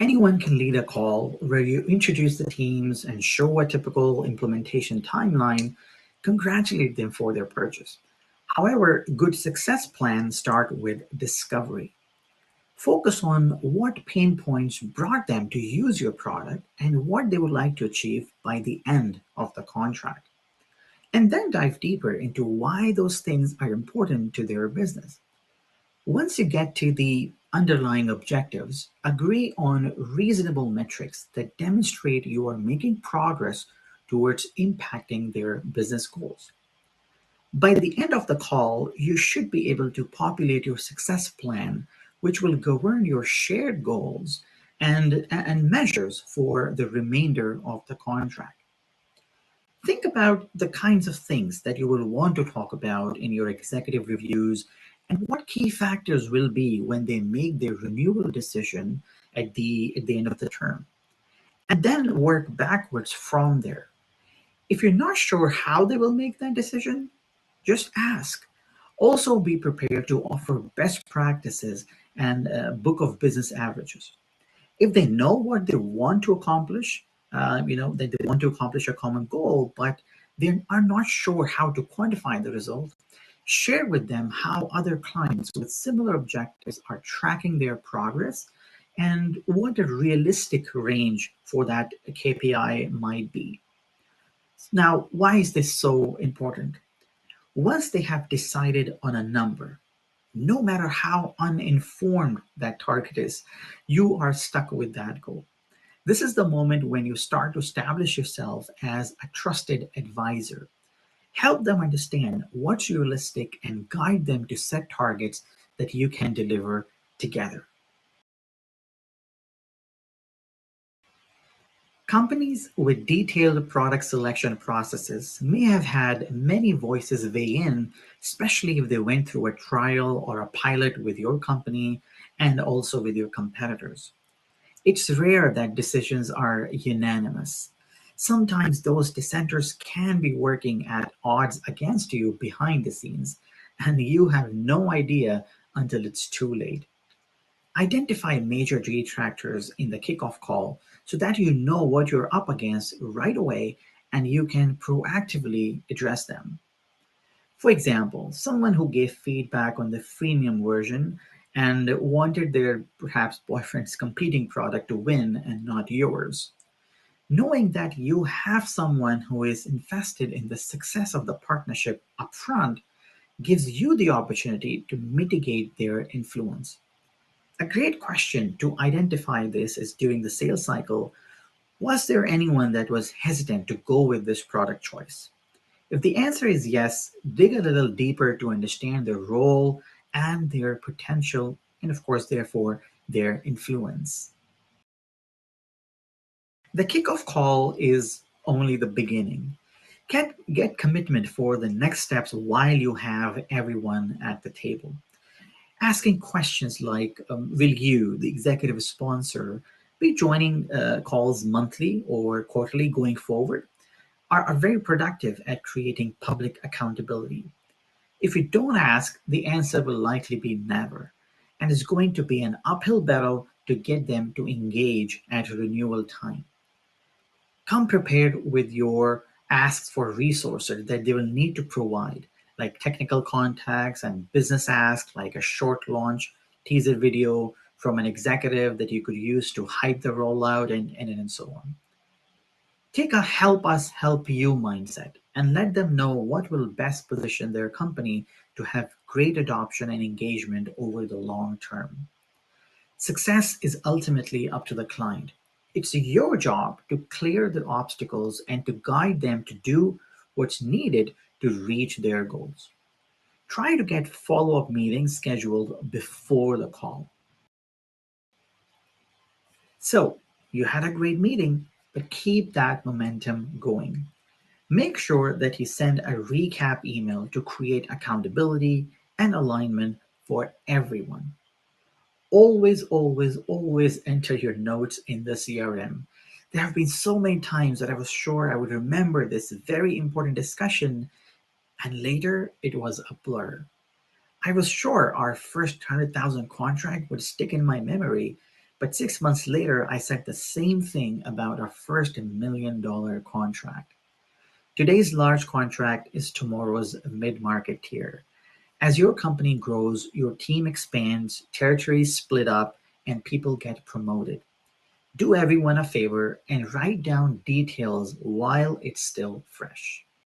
Anyone can lead a call where you introduce the teams and show a typical implementation timeline, congratulate them for their purchase. However, good success plans start with discovery. Focus on what pain points brought them to use your product and what they would like to achieve by the end of the contract. And then dive deeper into why those things are important to their business. Once you get to the underlying objectives, agree on reasonable metrics that demonstrate you are making progress towards impacting their business goals. By the end of the call, you should be able to populate your success plan, which will govern your shared goals and measures for the remainder of the contract. Think about the kinds of things that you will want to talk about in your executive reviews and what key factors will be when they make their renewal decision at the end of the term. And then work backwards from there. If you're not sure how they will make that decision, just ask. Also, be prepared to offer best practices and a book of business averages. If they know what they want to accomplish, that they want to accomplish a common goal, but they are not sure how to quantify the result, share with them how other clients with similar objectives are tracking their progress and what a realistic range for that KPI might be. Now, why is this so important? Once they have decided on a number, no matter how uninformed that target is, you are stuck with that goal. This is the moment when you start to establish yourself as a trusted advisor. Help them understand what's realistic and guide them to set targets that you can deliver together. Companies with detailed product selection processes may have had many voices weigh in, especially if they went through a trial or a pilot with your company and also with your competitors. It's rare that decisions are unanimous. Sometimes those dissenters can be working at odds against you behind the scenes, and you have no idea until it's too late. Identify major detractors in the kickoff call so that you know what you're up against right away and you can proactively address them. For example, someone who gave feedback on the freemium version and wanted their perhaps boyfriend's competing product to win and not yours. Knowing that you have someone who is invested in the success of the partnership upfront gives you the opportunity to mitigate their influence. A great question to identify this is during the sales cycle, was there anyone that was hesitant to go with this product choice? If the answer is yes, dig a little deeper to understand their role and their potential, and of course, therefore, their influence. The kickoff call is only the beginning. Get commitment for the next steps while you have everyone at the table. Asking questions like, will you, the executive sponsor, be joining calls monthly or quarterly going forward, are very productive at creating public accountability. If you don't ask, the answer will likely be never, and it's going to be an uphill battle to get them to engage at renewal time. Come prepared with your asks for resources that they will need to provide, like technical contacts and business asks, like a short launch teaser video from an executive that you could use to hype the rollout and so on. Take a help us help you mindset and let them know what will best position their company to have great adoption and engagement over the long term. Success is ultimately up to the client. It's your job to clear the obstacles and to guide them to do what's needed to reach their goals. Try to get follow up meetings scheduled before the call. So, you had a great meeting, but keep that momentum going. Make sure that you send a recap email to create accountability and alignment for everyone. Always, always, always enter your notes in the CRM. There have been so many times that I was sure I would remember this very important discussion, and later it was a blur. I was sure our first 100,000 contract would stick in my memory, But 6 months later, I said the same thing about our first $1 million contract. Today's large contract is tomorrow's mid market tier. As your company grows, your team expands, territories split up, and people get promoted. Do everyone a favor and write down details while it's still fresh.